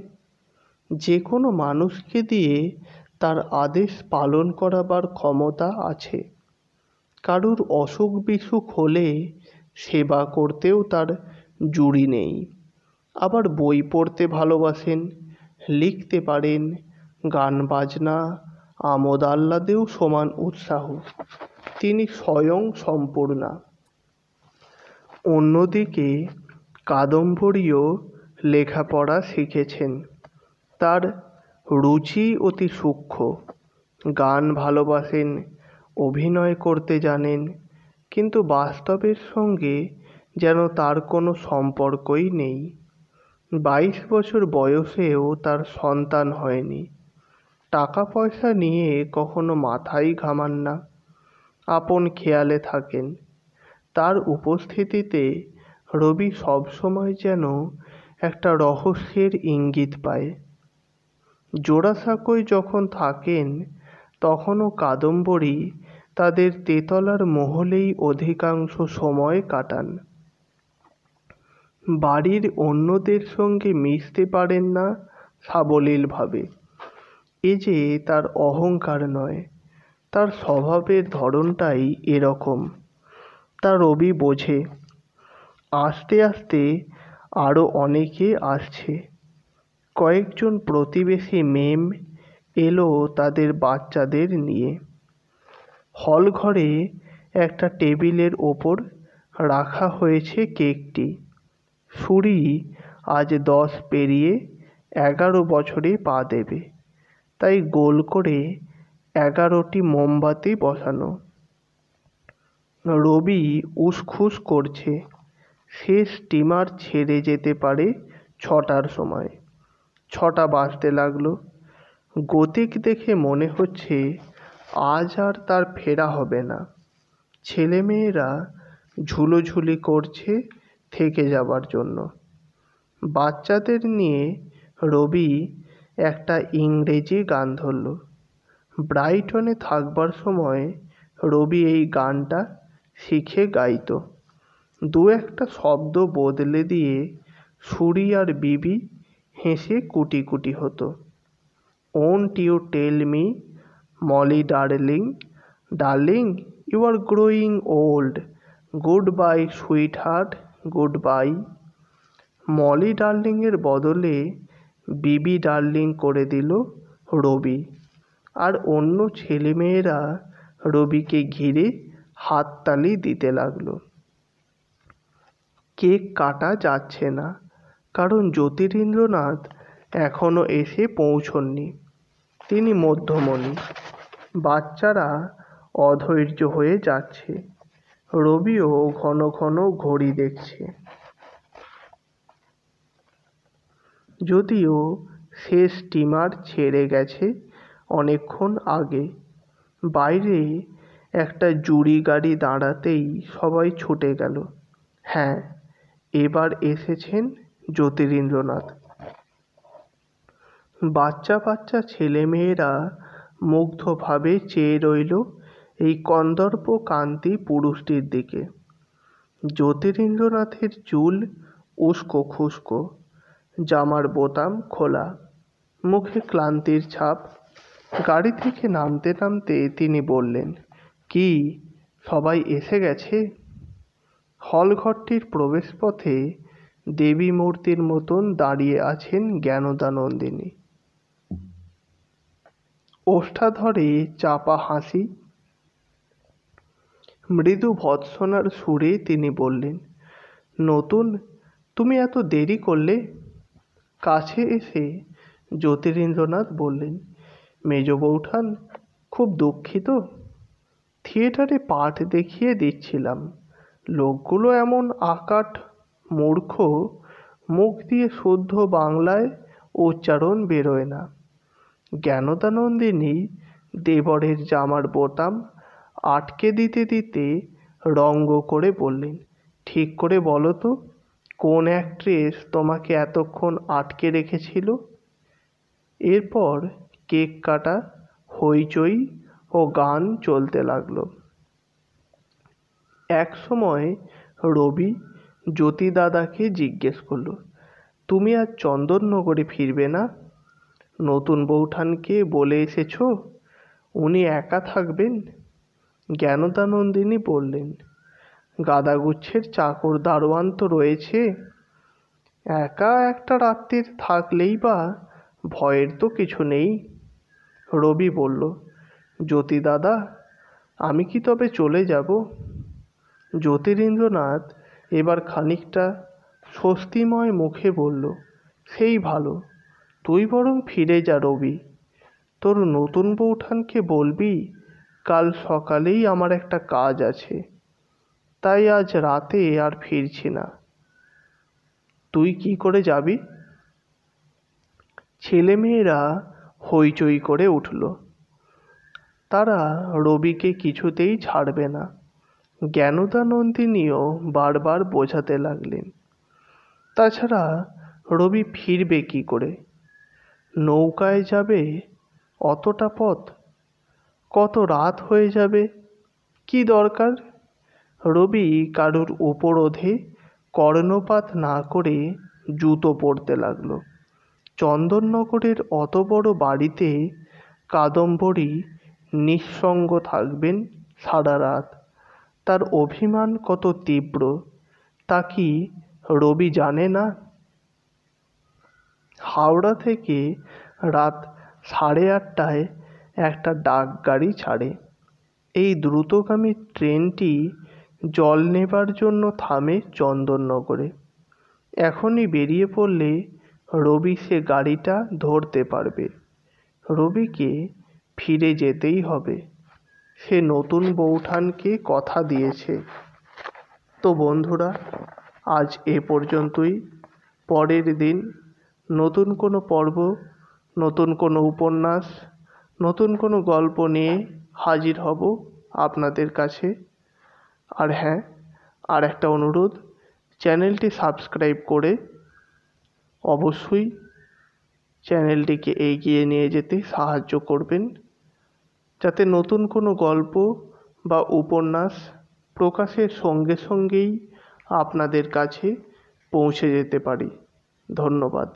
Speaker 1: যে কোনো মানুষকে দিয়ে তার আদেশ পালন করাবার ক্ষমতা আছে। কারুর অসুখ বিসুখ হলে সেবা করতেও তার জুড়ি নেই। আবার বই পড়তে ভালোবাসেন, লিখতে পারেন, গান বাজনা আমোদ আহ্লাদেও সমান উৎসাহ। তিনি স্বয়ং সম্পূর্ণা। অন্যদিকে কাদম্বরীও লেখাপড়া শিখেছেন। তার রুচি অতি সূক্ষ্ম। গান ভালোবাসেন, অভিনয় করতে জানেন, কিন্তু বাস্তবের সঙ্গে যেন তার কোনো সম্পর্কই নেই। 22 বছর বয়সেও তার সন্তান হয়নি। টাকা পয়সা নিয়ে কখনো মাথাই ঘামান না, আপন খেয়ালে থাকেন। তার উপস্থিতিতে রবি সবসময় যেন একটা রহস্যের ইঙ্গিত পায়। জোড়াসাঁকোয় যখন থাকেন তখনও কাদম্বরী তাদের তেতলার মহলেই অধিকাংশ সময় কাটান। বাড়ির অন্যদের সঙ্গে মিশতে পারেন না সাবলীলভাবে। এ যে তার অহংকার নয়, তার স্বভাবের ধরনটাই এরকম। তা রবি বোঝে। আস্তে আস্তে আরও অনেকে আসছে। কয়েকজন প্রতিবেশী মেম এলো তাদের বাচ্চাদের নিয়ে। হল ঘরে একটা টেবিলের ওপর রাখা হয়েছে কেকটি। সুরি আজ 10 পেরিয়ে 11 বছরে পা দেবে, তাই গোল করে 11টি মোমবাতি বসানো। রবি উসখুস করছে। শেষ স্টিমার ছেড়ে যেতে পারে 6টার সময়। 6টা বাজতে লাগলো। গতিক দেখে মনে হচ্ছে আজ আর তার ফেরা হবে না। ছেলেমেয়েরা ঝুলোঝুলি করছে থেকে যাবার জন্য। বাচ্চাদের নিয়ে রবি একটা ইংরেজি গান ধরল। ব্রাইটনে থাকবার সময় রবি এই গানটা শিখে গাইতো। দু একটা শব্দ বদলে দিয়ে সুরি আর বিবি হেসে কুটি কুটি হতো। Won't you tell me Molly darling, darling you are growing old, goodbye sweet heart, goodbye. Molly ডার্লিংয়ের বদলে বিবি ডার্লিং করে দিল রবি। আর অন্য ছেলেমেয়েরা রবিকে ঘিরে হাততালি দিতে লাগলো। কেক কাটা যাচ্ছে না, কারণ জ্যোতিরিন্দ্রনাথ এখনো এসে পৌঁছননি। তিনি মধ্যমণি। বাচ্চারা অধৈর্য হয়ে যাচ্ছে। রবিও ঘন ঘন ঘড়ি দেখছে। যদিও শেষ স্টিমার ছেড়ে গেছে অনেকক্ষণ আগে। বাইরে একটা জুড়ি গাড়ি দাঁড়াতেই সবাই ছুটে গেল। হ্যাঁ, এবার এসেছেন জ্যোতিরিন্দ্রনাথ। বাচ্চা বাচ্চা ছেলেমেয়েরা মুগ্ধভাবে চেয়ে রইল এই কন্দর্প কান্তি পুরুষটির দিকে। জ্যোতিরিন্দ্রনাথের চুল উস্কো খুস্কো, জামার বোতাম খোলা, মুখে ক্লান্তির ছাপ। গাড়ি থেকে নামতে নামতে তিনি বললেন, কি সবাই এসে গেছে? হলঘরটির প্রবেশপথে দেবী মূর্তির মতন দাঁড়িয়ে আছেন জ্ঞানদানন্দিনী। ওষ্ঠাধরে চাপা হাসি। মৃদু ভৎসনার সুরে তিনি বললেন, নতুন, তুমি এত দেরি করলে? কাছে এসে জ্যোতিরিন্দ্রনাথ বললেন, মেজ বৌঠান, খুব দুঃখিত। থিয়েটারে পাঠ দেখিয়ে দিচ্ছিলাম, লোকগুলো এমন আকাট মূর্খ, মুখ দিয়ে শুদ্ধ বাংলায় উচ্চারণ বেরোয় না। জ্ঞানদানন্দিনী দেবরের জামার বোতাম আটকে দিতে দিতে রঙ্গ করে বললেন, ঠিক করে বলো তো, কোন অ্যাক্ট্রেস তোমাকে এতক্ষণ আটকে রেখেছিল? এরপর কেক কাটা, হইচই ও গান চলতে লাগলো। এক সময় রবি জ্যোতি দাদাকে জিজ্ঞেস করলো, তুমি আজ চন্দননগরে ফিরবে না? নতুন বৌঠানকে বলে এসেছো উনি একা থাকবেন? জ্ঞানদানন্দিনী বললেন, গাদাগুচ্ছের চাকর দারোয়ান তো রয়েছে, একা একটা রাত্রির থাকলেই বা ভয়ের তো কিছু নেই। রবি বলল, জ্যোতি দাদা, আমি কি তবে চলে যাব? জ্যোতিরিন্দ্রনাথ এবার খানিকটা স্বস্তিময় মুখে বলল, সেই ভালো, তুই বরং ফিরে যা রবি। তোর নতুন বৌঠানকে বলবি কাল সকালেই আমার একটা কাজ আছে, তাই আজ রাতে আর ফিরছি না। তুই কি করে যাবি? ছেলেমেয়েরা হইচই করে উঠল। তারা রবিকে কিছুতেই ছাড়বে না। জ্ঞানদানন্দিনীও বারবার বোঝাতে লাগলেন। তাছাড়া রবি ফিরবে কি করে? নৌকায় যাবে অতটা পথ, কত রাত হয়ে যাবে, কি দরকার? রবি কারুর উপরোধে কর্ণপাত না করে জুতো পরতে লাগলো। চন্দননগরের অত বড় বাড়িতে কাদম্বরী নিঃসঙ্গ থাকবেন সারা রাত। তার অভিমান কত তীব্র তা কি রবি জানে না? হাওড়া থেকে রাত 8:30টায় একটা ডাক গাড়ি ছাড়ে। এই দ্রুতগামী ট্রেনটি জল নেবার জন্য থামে চন্দননগরে। এখনই বেরিয়ে পড়লে রবি সে গাড়িটা ধরতে পারবে। রবিকে ফিরে যেতেই হবে, সে নতুন বৌঠানকে কথা দিয়েছে। তো বন্ধুরা, আজ এ পর্যন্তই। পরের দিন নতুন কোনো পর্ব, নতুন কোনো উপন্যাস, নতুন কোনো গল্প নিয়ে হাজির হব আপনাদের কাছে। আর হ্যাঁ, আর একটা অনুরোধ, চ্যানেলটি সাবস্ক্রাইব করে অবশ্যই চ্যানেলটিকে এগিয়ে নিয়ে যেতে সাহায্য করবেন, যাতে নতুন কোনো গল্প বা উপন্যাস প্রকাশের সঙ্গে সঙ্গেই আপনাদের কাছে পৌঁছে যেতে পারি। ধন্যবাদ।